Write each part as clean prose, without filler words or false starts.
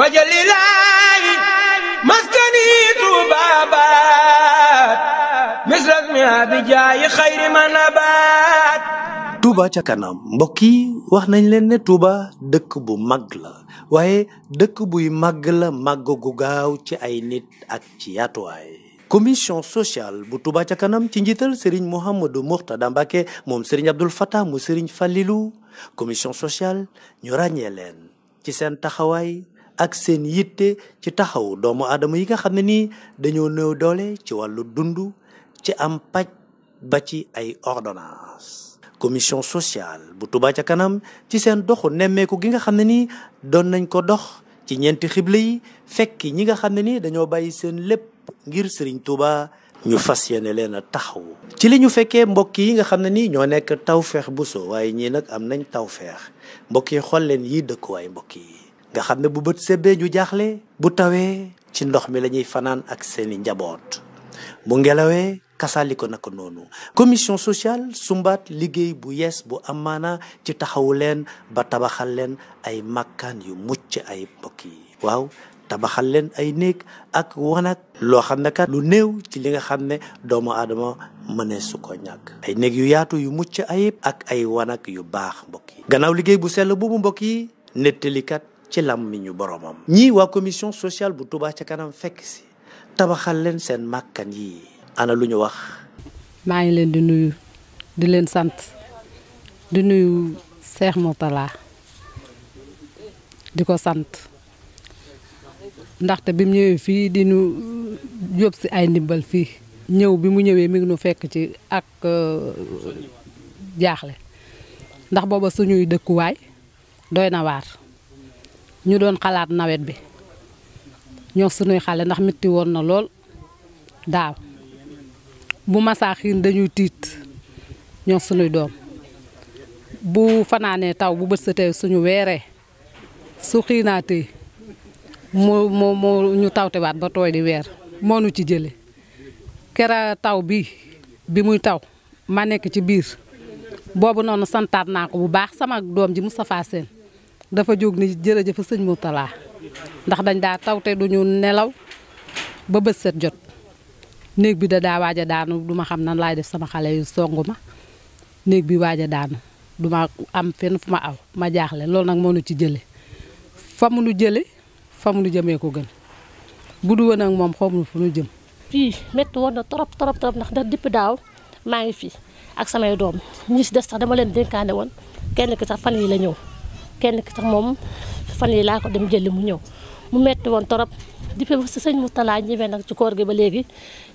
wajalilaahi maskani tuubaabaat misras mi abijaayi xayri manabaat. Touba ca kanam mbokk yi wax nañ leen ne Touba dëkk bu mag la waaye dëkk buy màgg la màgg gu gaaw ci ay nit ak ci yaatuwaay. commission sociale bu Touba ca kanam ci njiital Serigne Mouhamadou Mourtada Mbacké moom Serigne Abdoul Fattah mu Serigne Fallilou. commission sociale ñu ràññee leen ci seen taxawaay ak seen yitte ci taxaw doomu aadama yi nga xam ne nii dañoo néew doole ci wàllu dund ci am paj ba ci ay ordonnance. commission sociale bu Touba ca kanam ci seen doxu nemmeeku gi nga xam ne nii doon nañ ko dox ci ñeenti xible yi fekk ñi nga xam ne nii dañoo bàyyi seen lépp ngir Serigne Touba ñu fas yéene leen a taxaw. ci li ñu fekkee mbokk yi nga xam ne nii ñoo nekk Tawfeex Bousso waaye ñii nag am nañ tawfeex mbokk yi xool leen yii dëkkuwaay mbokk yi nga xam ne bu bët sebbee ñu jaaxle bu tawee ci ndox mi la ñuy fanaan ak seeni njaboot bu ngelawee kasali ko naka noonu. commission sociale sumbaat liggéey bu yees bu am maana ci taxawu leen ba tabaxal leen ay makkaan yu mucc ay mbokk yi waaw tabaxal leen ay néeg ak wanag loo xam ne kat lu néew ci li nga xam ne doomu aadama mënee su ko ñàkk ay néeg yu yaatu yu mucc ayib ak ay wanag yu baax mbokk yi. gannaaw liggéey bu sell boobu mbokk yi nettalikat ci làmmiñu boromam. ñii waa commission sociale bu Touba ca kanam fekk si tabaxal leen seen makkaan yi ana lu ñu wax. maa ngi leen di nuyu di leen sant di nuyu Cheikh Mourtala di ko sant ndaxte bi mu ñëwee fii di nu yóbbu si ay ndimbal fii ñëw bi mu ñëwee mi ngi nu fekk ci ak jaaxle ndax booba suñuy dëkkuwaay doy na waar ñu doon xalaat nawet bi ñoo suñuy xale ndax metti woon na lool daaw. bu masaa xiin dañuy tiit ñoo suñuy doom bu fanaanee taw bu bët setee suñu weeree su xiinaatee moo ñu tawtewaat ba tooy di weer moo nu ci jële kera taw bi muy taw ma nekk ci biir boobu noonu santaat naa ko bu baax sama doom ji Moustapha Sène dafa jóg ni jërëjëf sëñ Mourtala ndax dañ daa tawte duñu nelaw ba bët set jot néeg bi daa waaj a daanu duma xam nan laay def sama xale yu songu ma néeg bi waaj a daanu duma am fenn fu ma aw ma jaaxle loolu nag moo nu ci jële fa mu nu jële fa mu nu jëmee ko gën bu du woon ak moom xaw ma fu nu jëm. fii métti woon na trop ndax depuis daaw maa ngi fii ak samay doom ñi si des sax dama leen dénkaane woon kenn ki sax fan yi la ñëw kenn ki sax moom fan yi laa ko dem jëli mu ñëw mu métti woon trop. depuis ba si sëñ Mourtala ñëwee nag ci koor gi ba léegi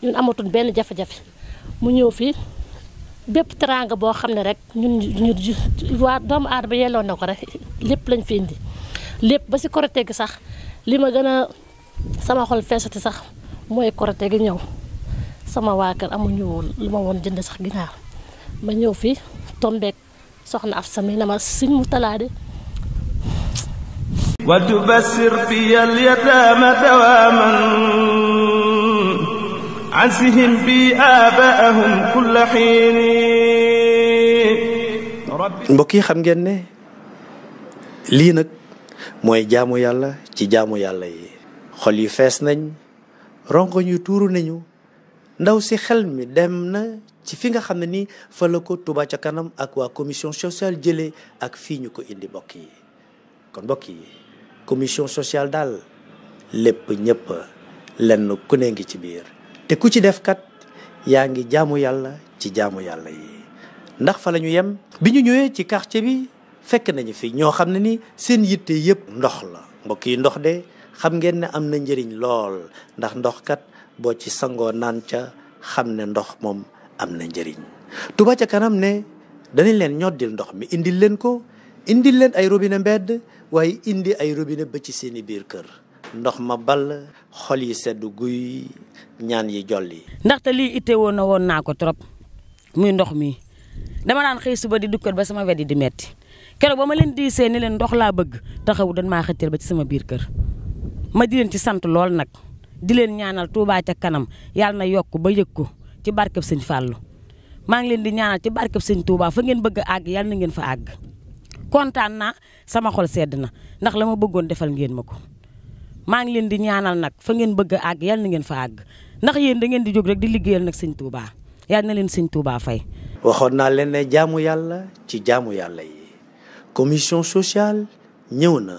ñun amatul benn jafe-jafe mu ñëw fii bépp teraanga boo xam ne rek ñun waa doomu aadama yelloon na ko rek lépp lañ fi indi lépp ba si korite gi sax li ma gën a sama xol feesati sax mooy korite gi ñëw sama waa kër amuñu woon lu ma woon jënd sax ginaar ma ñëw fii tombeek soxna af sami na ma sëñ Mourtala de وتبصر في اليتامى دواما عسهم بي آباءهم كل حين. mbokk yi xam ngeen ne lii nag mooy jaamu yàlla ci jaamu yàlla yi xol yi fees nañ rongoñ yu tuuru nañu ndaw si xel mi dem na ci fi nga xam ne ni fa la ko Touba ca kanam ak waa commission sociale jëlee ak fii ñu ko indi mbokk yi kon mbokk yi commission sociale daal lépp ñëpp lenn ku ne ngi ci biir te ku ci def kat yaa ngi jaamu yàlla ci jaamu yàlla yi ndax fa la ñu yem bi ñu ñëwee ci quartier bi fekk nañu fi ñoo xam ne ni seen yitte yëpp ndox la mbokk yi ndox de xam ngeen ne am na njëriñ lool ndax ndox kat boo ci sangoo naan ca xam ne ndox moom am na njëriñ. Touba ca kanam ne danañ leen ñoddil ndox mi indil leen ko indil leen ay robinet mbedd waaye indi ay robinet ba ci seeni biir kër ndox ma ball xol yi sedd guy ñaan yi jolli. ndaxte lii itte woon naa ko trop muy ndox mi dama daan xëy suba di dukkat ba sama wet yi di metti keroog ba ma leen diisee ni leen ndox laa bëgg taxawu dañ maa xëccal ba ci sama biir kër ma di leen ci sant lool nag di leen ñaanal Touba ca kanam yàlla na yokk ba yëg ko ci barkeb sëñ Fallou maa ngi leen di ñaanal ci barkeb sëñ Touba fa ngeen bëgg a àgg yàlla na ngeen fa àgg kontaan naa sama xol sedd na ndax la ma bëggoon defal ngeen ma ko maa ngi leen di ñaanal nag fa ngeen bëgg a àgg yal na ngeen fa àgg ndax yéen da ngeen di jóg rek di liggéeyal nag sëñ Touba yal na leen sëñ Touba fay. waxoon naa leen ne jaamu yàlla ci jaamu yàlla yi commission sociale ñëw na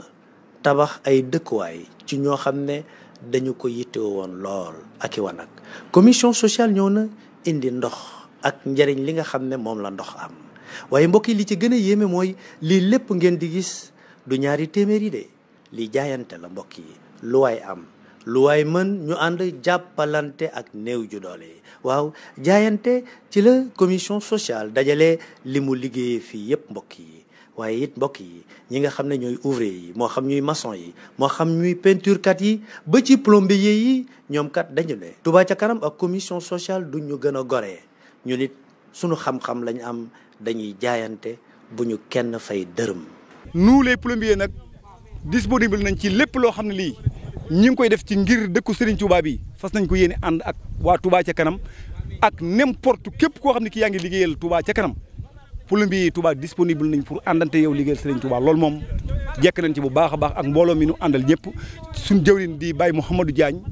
tabax ay dëkkuwaay ci ñoo xam ne dañu ko yittewoo woon lool ak i wanag commission sociale ñëw na indi ndox ak njëriñ li nga xam ne moom la ndox am waaye mbokk yi li ci gën a yéeme mooy lii lépp ngeen di gis du ñaari téeméeri de lii jaayante la mbokk yi lu waay am lu waay mën ñu ànd jàppalante ak néew ju doole yi waaw jaayante ci la commission sociale dajale li mu liggéeyee fii yépp mbokk yi waaye it mbokk yi ñi nga xam ne ñooy ouvrier yi moo xam ñuy maçon yi moo xam ñuy peinture kat yi ba ci plombier yi ñoom kat dañu ne Touba ca kanam ak commission sociale du ñu gën a goree ñu nit sunu xam-xam lañ am dañuy jaayante bu ñu kenn fay dërëm. nous les plombiers nag disponible nañ ci lépp loo xam ne lii ñi ngi koy def ci ngir dëkku Serigne Touba bi fas nañ ko yéene ànd ak waa Touba ca kanam ak n'importe képp koo xam ne ki yaa ngi liggéeyal Touba ca kanam plombier yi Touba disponible nañ pour àndante yow liggéeyal Serigne Touba loolu moom jekk nañ ci bu baax a baax ak mbooloo mi nu àndal ñëpp suñ jëwriñ di Baye Mouhamadou Diagne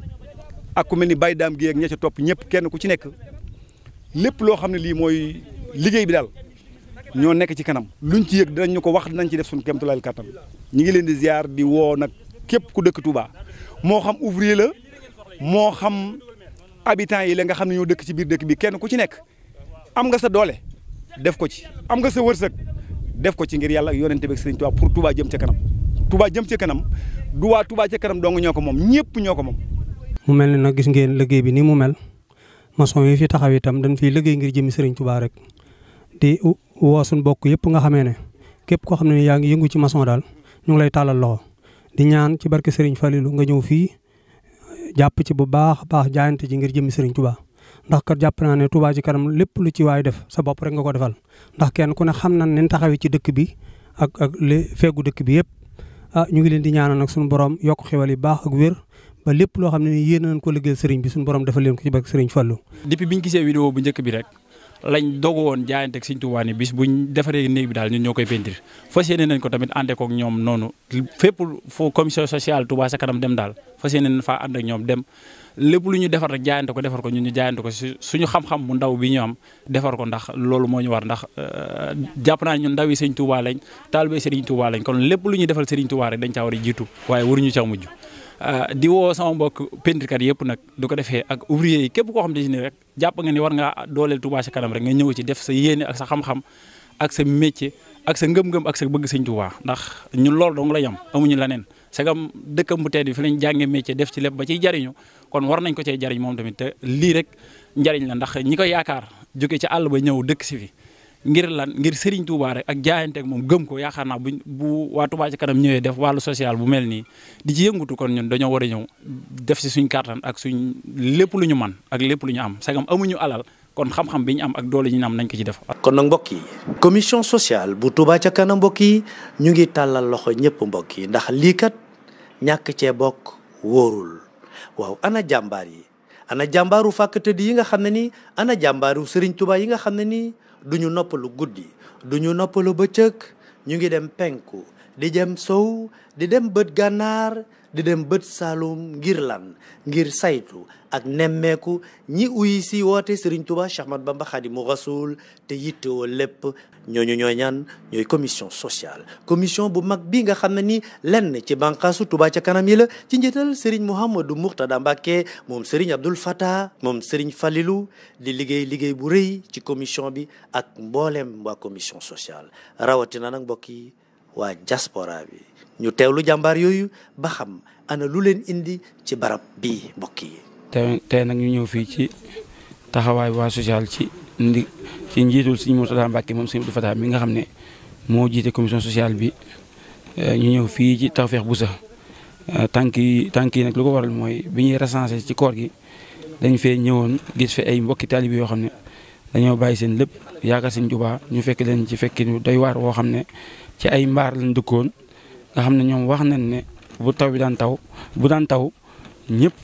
ak ku mel ni Baye Dame Guèye ak ña ca topp ñëpp kenn ku ci nekk lépp loo xam ne lii mooy liggéey bi daal ñoo nekk ci kanam luñ ci yëg dinañ ñu ko wax dinañ ci def suñu kéemtulaay kattan ñi ngi leen di ziar di woo nag képp ku dëkk Touba moo xam ouvrier la moo xam habitants yi la nga xam ne ñoo dëkk ci biir dëkk bi kenn ku ci nekk am nga sa doole def ko ci am nga sa wërsëg def ko ci ngir yàlla ak yonente bi ak Serigne Touba pour Touba jëm ca kanam Touba jëm ca kanam du waa Touba ca kanam dong ñoo ko moom ñëpp ñoo ko moom. mu mel ne nag gis ngeen liggéey bi ni mu mel maçon yi fi taxaw itam dañ fiy liggéey ngir jëmi Serigne Touba rek di woo suñu bokk yëpp nga xamee ne képp koo xam ne yaa ngi yëngu ci maçon daal ñu ngi lay tàllal loxo di ñaan ci barke Serigne Falilou nga ñëw fii jàpp ci bu baax a baax jaayante ci ngir jëmi Serigne Touba ndax kat jàpp naa ne Touba ci kanam lépp lu ci waay def sa bopp rek nga ko defal ndax kenn ku ne xam na ne taxawee ci dëkk bi ak li feggu dëkk bi yëpp ñu ngi leen di ñaanal nag suñu borom yokk xewal yi baax ak wér ba lépp loo xam ne yéen nañ ko liggéeyal Serigne bi suñu borom defal leen ko ci barke Serigne Fallou. depuis biñ gisee vidéo bu njëkk bi rek lañ dogu woon jaayante ak Serigne Touba ni bis buñ defaree néeg bi daal ñun ñoo koy peinture fas yéene nañ ko tamit àndee koog ñoom noonu fépp foo commission sociale Touba ca kanam dem daal fas yéene nañ faa ànd ak ñoom dem lépp lu ñu defar rek jaayante ko defar ko ñun ñu jaayante ko suñu xam-xam bu ndaw bi ñu am defar ko ndax loolu moo ñu war ndax jàpp naa ñun ndaw yi Serigne Touba lañ taalibe Serigne Touba lañ kon lépp lu ñuy defal Serigne Touba rek dañ caa war a jiitu waaye waruñu caa mujj di woo sama mbokk peinturekat yëpp nag du ko defee ak ouvrier yi képp koo xam ne rek jàpp nga ni war ngaa dooleel Touba ca kanam rek nga ñëw ci def sa yéene ak sa xam-xam ak sa métier ak sa ngëm-ngëm ak sa bëgg Serigne Touba ndax ñun loolu dong la yam amuñu leneen sagam dëkkam bu tedd bi fi lañ jàngee métier def ci lépp ba ciy jariñu kon war nañ ko cee jariñ moom tamit te lii rek njariñ la ndax ñi ko yaakaar jóge ci àll ba ñëw dëkk si fi ngir lan ngir Serigne Touba rek ak jaayante ak moom gëm ko yaakaar naa bu waa Touba ci kanam ñëwee def wàllu social bu mel nii di ci yëngutu kon ñun dañoo war a ñëw def si suñ kàttan ak suñ lépp lu ñu man ak lépp lu ñu am sagam amuñu alal kon xam-xam bi ñu am ak doole ñu am nañ ko ci def. kon nag mbokk yi commission sociale bu Touba ca kanam mbokk yi ñu ngi tàllal loxo ñëpp mbokk yi ndax lii kat ñàkk cee bokk wóorul waaw ana jàmbaar yi ana jàmbaaru fàkk tëdd yi nga xam ne nii ana jàmbaaru Serigne Touba yi nga xam ne nii duñu noppalu guddi duñu noppalu bëccëg ñu ngi dem penku di dem sow di dem bët gànnaar di dem bët saalum ngir lan ngir saytu ak nemmeeku ñi uyi si woote Serigne Touba Cheikh Ahmadou Bamba Khadimou Rassoul te yittewoo lépp ñooñu ñooy ñaan ñooy commission sociale commission bu mag bi nga xam ne ni lenn ci bànqaasu Touba ca kanam yi la ci njëtal Serigne Mouhamadou Mourtada Mbacké moom Serigne Abdoul Fattah moom Serigne Falilou di liggéey bu rëy ci commission bi ak mboolem waa commission sociale rawatina nag mbokk yi waa diaspora bi ñu teewlu jàmbaar yooyu ba xam ana lu leen indi ci barab bii mbokk yi. tey nag ñu ñëw fii ci taxawaay waa social ci njiitul Serigne Mourtada Mbacké moom Serigne Abdoul Fattah mi nga xam ne moo jiite commission sociale bi ñu ñëw fii ci Tawfekh Boussa tànk yi nag lu ko waral mooy bi ñuy recensé ci koor gi dañ fee ñëwoon gis fi ay mbokki taalibe yoo xam ne dañoo bàyyi seen lépp yaakaar Serigne Touba ñu fekk leen ci fekki doy waar woo xam ne ci ay mbaar lañ dëkkoon nga xam ne ñoom wax nañ ne bu daan taw ñëpp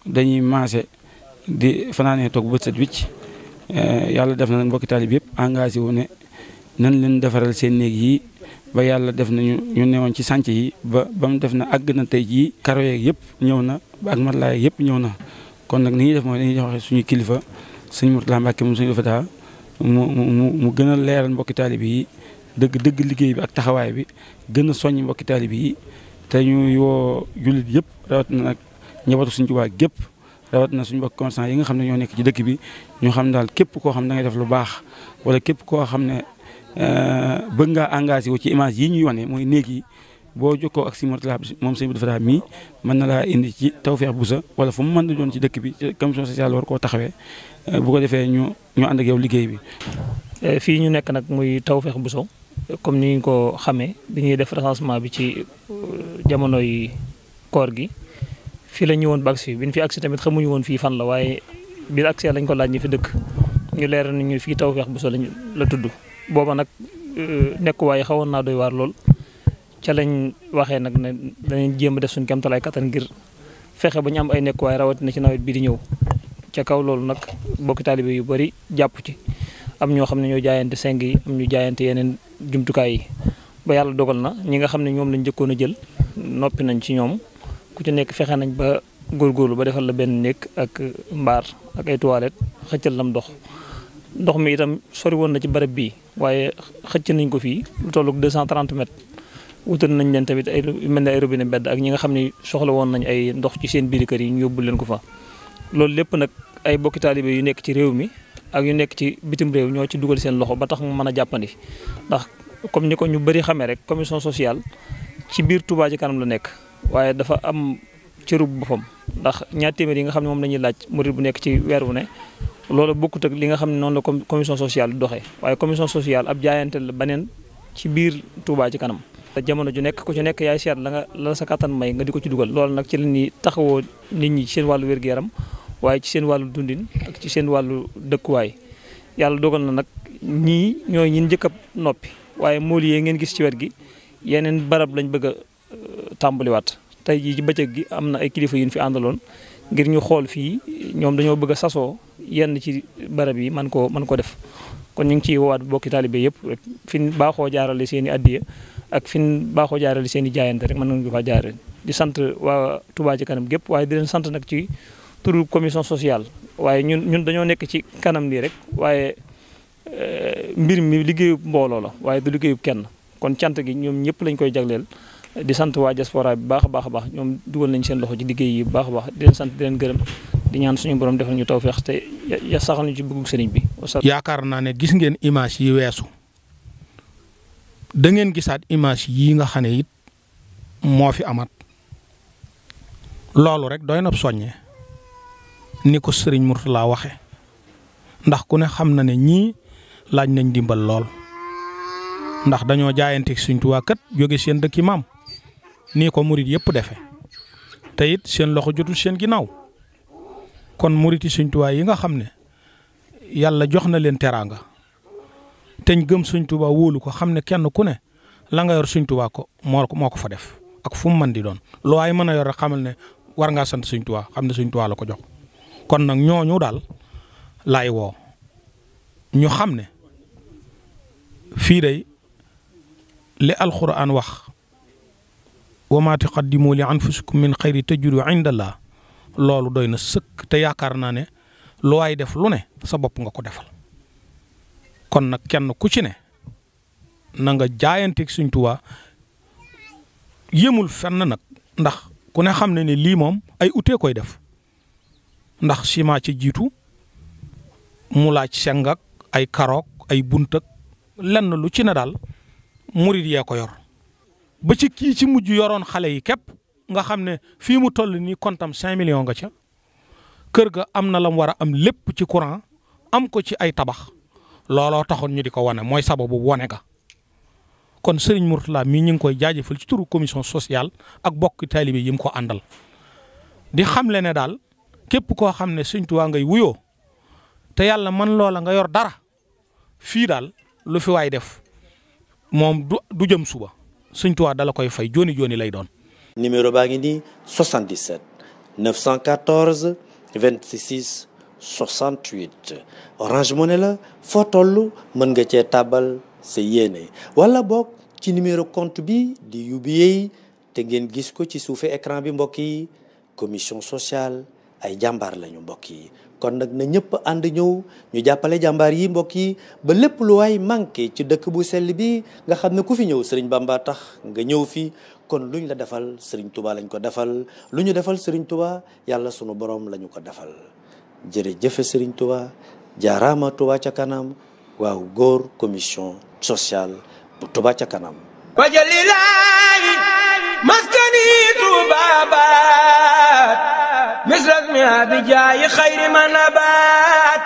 dañuy maase di fanaanee toog bët set wicc yàlla def na nag mbokki taalib yëpp engagé wu ne nan leen defaral seen néeg yi ba yàlla def na ñu newoon ci sànc yi ba mu def na àgg na tey jii karo yeeg yëpp ñëw na ba ak matelas yeeg yëpp ñëw na kon nag ni ñuy def mooy dañuy joxe suñu kilifa sëñ Mourtala Mbacke moom sëñ Fata mu gën a leeral mbokki taalibe yi dëgg liggéey bi ak taxawaay bi gën a soññ mbokki taalibe yi te ñu woo jullit yëpp rawat na nag njabootu Sëñ Tuubaa gépp rawat na suñu mbokk constant yi nga xam ne ñoo nekk ci dëkk bi ñu xam daal képp koo xam ne da ngay def lu baax wala képp koo xam ne bëgg ngaa engagé wu ci image yi ñuy wane mooy néeg yi boo jokkoo ak Sëñ Mourtala moom sëñ Abdou Fatah mii mën na laa indi ci Tawfekh Bousso wala fu mu mën di doon ci dëkk bi ci commission sociale war koo taxawee bu ko defee ñu ànd ak yow liggéey bi. fii ñu nekk nag muy Tawfekh Bousso comme ni ñu ko xamee bi ñuy def recensement bi ci jamonoy koor gi fii la ñëwoon ba agsi bi ñu fi agsi tamit xamuñu woon fii fan la waaye biir agsi lañ ko laaj ñi fi dëkk ñu leeral ni ñu fii Tawfekh Bousso la tudd. booba nag nekkuwaay xawoon naa doy waar lool ca lañ waxee nag ne danañ jéem a def suñu kéemtalaay kattan ngir fexe ba ñu am ay nekkuwaay rawatina ci nawet bii di ñëw ca kaw loolu nag bokki taalibe yu bari jàpp ci am ñoo xam ne ñoo jaayante seng yi am ñu jaayante yeneen jumtukaay yi ba yàlla dogal na ñi nga xam ne ñoom lañ njëkkoon a jël noppi nañ ci ñoom ku ci nekk fexe nañ ba góorgóorlu ba defal la benn néeg ak mbaar ak ay toilettes xëccal lam ndox mi itam sori woon na ci barab bii waaye xëcc nañ ko fii lu tollu 230 mètres wutal nañ leen tamit ay mel ne ay robinet mbedd ak ñi nga xam ne soxla woon nañ ay ndox ci seen biir kër yi ñu yóbbu leen ko fa. loolu lépp nag ay bokki taalibe yu nekk ci réew mi ak yu nekk ci bitim réew ñoo ci dugal seen loxo ba tax mu mën a jàppandi ndax comme ni ko ñu bëri xamee rek commission sociale ci biir Touba Ca Kanam la nekk waaye dafa am cërub boppam ndax ñaar téeméer yi nga xam ne moom la ñuy laaj murid bu nekk ci weer wu ne. loolu bokkut ak li nga xam ne noonu la commission sociale di doxee waaye commission sociale ab jaayante la beneen ci biir Touba Ca Kanam. jamono ju nekk ku ci nekk yaay seet la sa kattan may nga di ko ci dugal loolu nag ci la ñuy taxawoo nit ñi ci seen wàllu wér-gu-yaram waaye ci seen wàllu dundin ak ci seen wàllu dëkkuwaay yàlla dogal na nag ñii ñooy ñin njëkk a noppi waaye mool yee ngeen gis ci wet gi yeneen barab lañ bëgg a tàmbaliwaat tey jii ci bëccëg gi am na ay kilifa yu ñu fi àndaloon ngir ñu xool fii ñoom dañoo bëgg a sasoo yenn ci barab yi man koo def kon ñu ngi ciy woowaat bokki taalibe yëpp rek fi ñu baaxoo jaarale seen i addiya ak fi ñu baaxoo jaarale seen i jaayante rek mën nga faa jaarale di sant waa Touba Ca Kanam gépp waaye di leen sant nag ci turu commission sociale waaye ñun dañoo nekk ci kanam nii rek waaye mbir mi liggéeyu mbooloo la waaye du liggéeyu kenn kon cant gi ñoom ñëpp lañ koy jagleel di sant waa diaspora bi baax a baax ñoom dugal nañ seen loxo ci liggéey yi bu baax a baax di leen sant di leen gërëm di ñaan suñu borom defal ñu tawfeex te ya saxal ñu ci bëggu sëriñ bi. yaakaar naa ne gis ngeen image yi weesu da ngeen gisaat image yii nga xam ne it moo fi amat loolu rek doy na soññe ni ko sëriñ Mourtala waxe ndax ku ne xam na ne ñii laaj nañ dimbal lool ndax dañoo jaayante Sëriñ Tuubaa kat jóge seen dëkki maam nii ko murit yëpp defe te it seen loxo jotul seen ginnaaw kon muriti Sëriñ Tuubaa yi nga xam ne yàlla jox na leen teraanga teñ gëm Sëriñ Tuubaa wóolu ko xam ne kenn ku ne la nga yor Sëriñ Tuubaa ko moo ko fa def ak fu mu mën di doon loo ay mën a yor rek xamal ne war ngaa sant Sëriñ Tuubaa xam ne Sëriñ Tuubaa la ko jox kon nag ñooñu daal laay woo ñu xam ne fii day li alxuraan wax wa maa tuqaddimu li anfusikum min xayri tajidu indallah loolu doy na sëkk te yaakaar naa ne lu waay def lu ne sa bopp nga ko defal kon nag kenn ku ci ne na nga jaayanteeg Sëriñ Tuubaa yëmul fenn nag ndax ku ne xam ne ne lii moom ay utee koy def ndax ciment ci jiitu mu laaj seng ak ay karook ay bunt ak lenn lu ci ne daal murit yee ko yor ba ci kii ci mujj yoroon xale yi képp nga xam ne fii mu toll nii kontam 5 millions nga ca kër ga am na la mu war a am lépp ci courant am ko ci ay tabax looloo taxoon ñu di ko wane mooy sababu wane ga kon Serigne Mourtala mii ñu ngi koy jaajëfal ci turu commission sociale ak bokk taalibe yi mu ko àndal di xamle ne daal képp koo xam ne Sëriñ Tuubaa ngay wuyoo te yàlla man loola nga yor dara fii daal lu fi waay def moom du jëm suba Sëriñ Tuubaa dala koy fay jooni jooni lay doon. numéro baa ngi nii 77 914 26 68 Orange Money la foo toll mën nga cee tàbbal sa yéene wala boog ci numéro compte bi di UBA te ngeen gis ko ci suufu écran bi mbokk yi. commission sociale ay jàmbaar lañu mbokk yi kon nag na ñëpp ànd ñëw ñu jàppale jàmbaar yi mbokk yi ba lépp lu waay manqué ci dëkk bu sell bi nga xam ne ku fi ñëw Serigne Bamba tax nga ñëw fi kon luñ la defal Serigne Touba lañ ko defal lu ñu defal Serigne Touba yàlla sunu borom lañu ko defal jërëjëf Serigne Touba jaaraama Touba ca kanam waaw góor commission sociale bu Touba ca kanam. wajalilaayi maskani Touba misras mi abijaayi xayri man abaat